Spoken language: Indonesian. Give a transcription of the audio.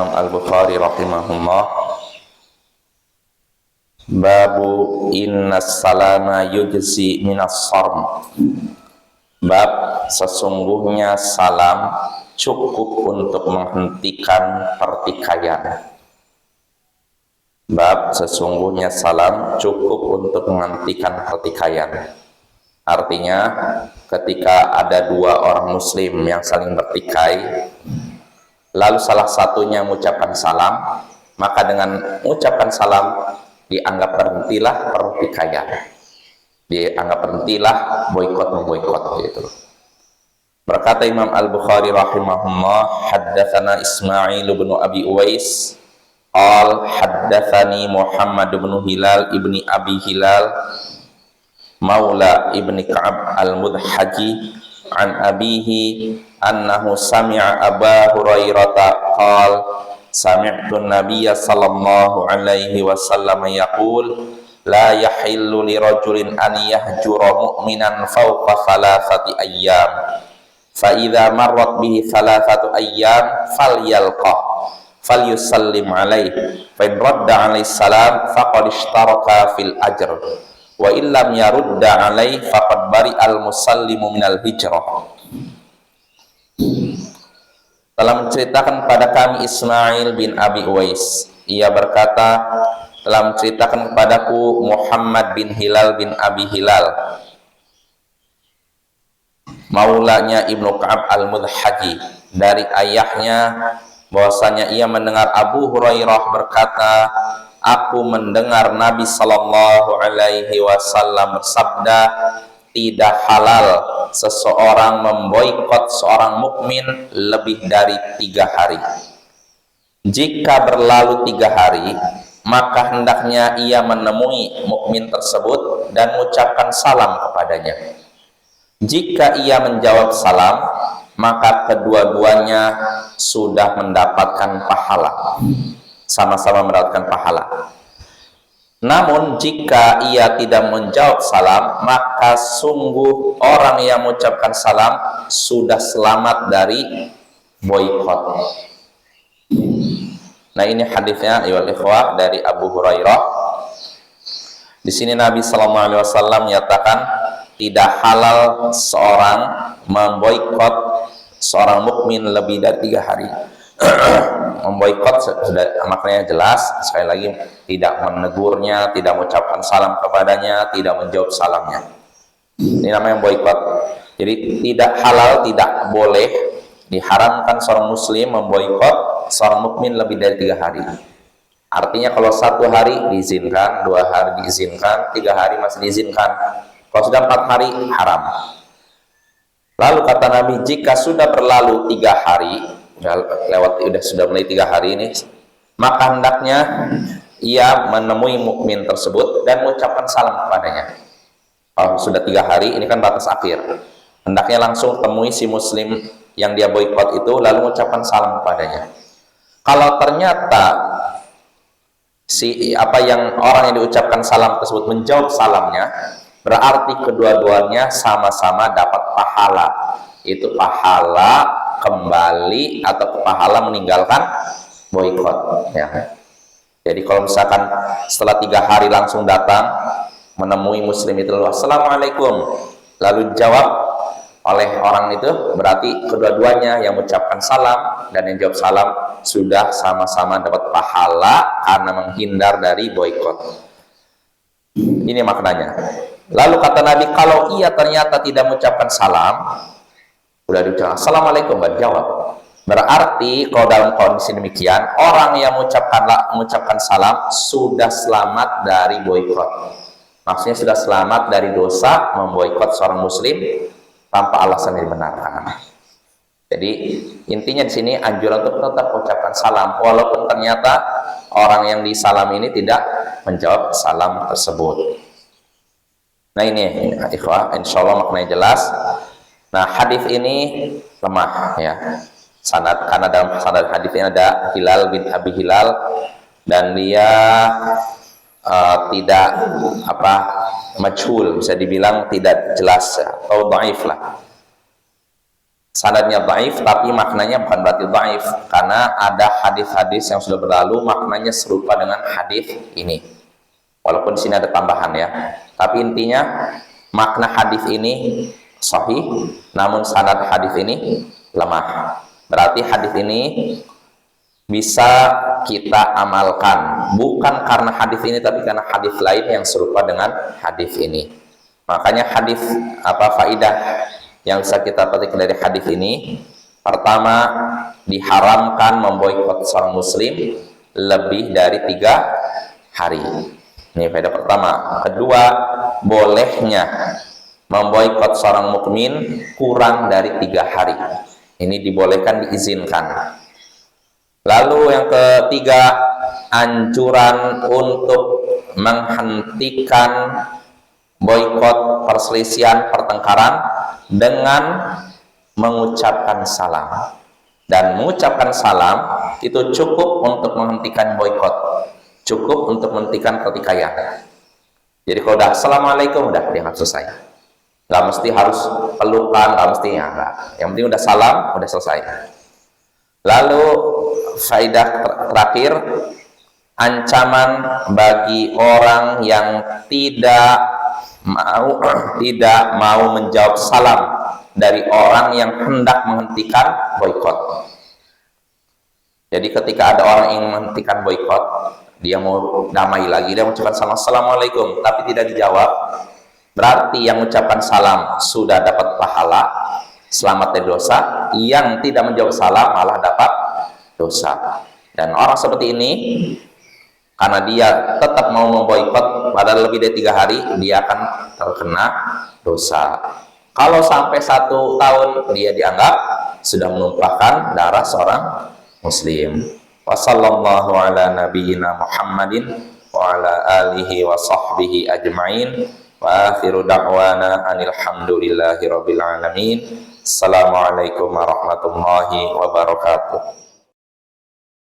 Imam Al-Bukhari rahimahullah, babu innas salama yujzi minas sarm. Bab sesungguhnya salam cukup untuk menghentikan pertikaian. Bab sesungguhnya salam cukup untuk menghentikan pertikaian. Artinya ketika ada dua orang muslim yang saling bertikai, lalu salah satunya mengucapkan salam, maka dengan mengucapkan salam dianggap berhentilah pertikaian, dianggap berhentilah boikot-memboikot gitu. Berkata Imam Al-Bukhari rahimahullah, haddatsana Ismail bin Abi Uwais qal haddatsani Muhammad bin Hilal ibni Abi Hilal maula ibni Ka'ab al-Mudhaji an abihi annahu sami'a Aba Hurairah qal sami'tu an-nabiyya sallallahu alaihi wasallam yaqul la yahillu li rajulin an yahjura mu'minan fawqa thalathati ayyam fa idza marrat bihi thalathatu ayyam falyalqah falyusallim alaihi fa in radda alaihi salam faqad ishtaraka fil ajr wa illam yarudda alaihi faqad bari al musallimu minal hijrah. Telah menceritakan kepada kami Ismail bin Abi Uwais, ia berkata, telah menceritakan kepadaku Muhammad bin Hilal bin Abi Hilal, maulanya Ibnu Ka'ab al-Mudhaji, dari ayahnya bahwasanya ia mendengar Abu Hurairah berkata, aku mendengar Nabi sallallahu alaihi wasallam bersabda, tidak halal seseorang memboikot seorang mukmin lebih dari 3 hari. Jika berlalu 3 hari, maka hendaknya ia menemui mukmin tersebut dan mengucapkan salam kepadanya. Jika ia menjawab salam, maka kedua-duanya sudah mendapatkan pahala, sama-sama mendapatkan pahala. Namun jika ia tidak menjawab salam, maka sungguh orang yang mengucapkan salam sudah selamat dari boikot. Nah, ini hadisnya ayyuhal ikhwah dari Abu Hurairah. Di sini Nabi sallallahu alaihi wasallam menyatakan tidak halal seorang memboikot seorang mukmin lebih dari 3 hari. Memboikot sudah maknanya jelas, sekali lagi tidak menegurnya, tidak mengucapkan salam kepadanya, tidak menjawab salamnya. Ini namanya boikot. Jadi tidak halal, tidak boleh, diharamkan seorang muslim memboikot seorang mukmin lebih dari 3 hari. Artinya kalau 1 hari diizinkan, 2 hari diizinkan, 3 hari masih diizinkan. Kalau sudah 4 hari haram. Lalu kata Nabi, jika sudah berlalu 3 hari, sudah mulai 3 hari ini, maka hendaknya ia menemui mukmin tersebut dan mengucapkan salam kepadanya. Kalau sudah 3 hari, ini kan batas akhir, hendaknya langsung temui si muslim yang dia boikot itu, lalu mengucapkan salam kepadanya. Kalau ternyata orang yang diucapkan salam tersebut menjawab salamnya, berarti kedua-duanya sama-sama dapat pahala. Itu pahala kembali atau pahala meninggalkan boikot, ya. Jadi kalau misalkan setelah 3 hari langsung datang menemui muslim itu, assalamualaikum, lalu jawab oleh orang itu, berarti kedua-duanya yang mengucapkan salam dan yang jawab salam sudah sama-sama dapat pahala karena menghindar dari boikot. Ini maknanya. Lalu kata Nabi, kalau ia ternyata tidak mengucapkan salam, udah diucapkan assalamualaikum, gak jawab, berarti kalau dalam kondisi demikian orang yang mengucapkan salam sudah selamat dari boikot. Maksudnya sudah selamat dari dosa memboikot seorang muslim tanpa alasan yang dibenarkan. Jadi intinya di sini anjuran untuk tetap mengucapkan salam walaupun ternyata orang yang disalam ini tidak menjawab salam tersebut. Nah, ini ikhwah, insyaallah maknanya jelas. Nah, hadis ini lemah, ya, sanad, karena dalam sanad hadis ini ada Hilal bin Abi Hilal dan dia tidak majhul, bisa dibilang tidak jelas atau dhaif lah. sanadnya dhaif tapi maknanya bukan berarti dhaif, karena ada hadis-hadis yang sudah berlalu maknanya serupa dengan hadis ini. Walaupun di sini ada tambahan ya. Tapi intinya makna hadis ini sahih, namun sanad hadis ini lemah. Berarti hadis ini bisa kita amalkan bukan karena hadis ini tapi karena hadis lain yang serupa dengan hadis ini. Makanya hadis faidah yang bisa kita petik dari hadis ini, pertama, diharamkan memboikot seorang muslim lebih dari 3 hari. Ini faedah pertama. Kedua, bolehnya memboikot seorang mukmin kurang dari 3 hari. Ini dibolehkan, diizinkan. Lalu yang ketiga, anjuran untuk menghentikan boikot, perselisihan, pertengkaran dengan mengucapkan salam. Dan mengucapkan salam itu cukup untuk menghentikan boikot, cukup untuk menghentikan pertikaian. Jadi kalau udah assalamualaikum, udah dianggap selesai. Nggak mesti harus pelukan, nggak mesti ya, enggak. Yang penting udah salam, udah selesai. Lalu faedah terakhir, ancaman bagi orang yang tidak mau menjawab salam dari orang yang hendak menghentikan boikot. Jadi ketika ada orang yang menghentikan boikot, dia mau damai lagi, dia mengucapkan salam assalamualaikum tapi tidak dijawab, berarti yang mengucapkan salam sudah dapat pahala, selamat dari dosa. Yang tidak menjawab salam malah dapat dosa. Dan orang seperti ini, karena dia tetap mau memboikot padahal lebih dari 3 hari, dia akan terkena dosa. Kalau sampai 1 tahun, dia dianggap sudah menumpahkan darah seorang muslim. Wassallallahu ala nabiyyina Muhammadin wa ala alihi wa sahbihi ajma'in. Wa akhiru da'wana anilhamdulillahi rabbil alamin. Assalamualaikum warahmatullahi wabarakatuh.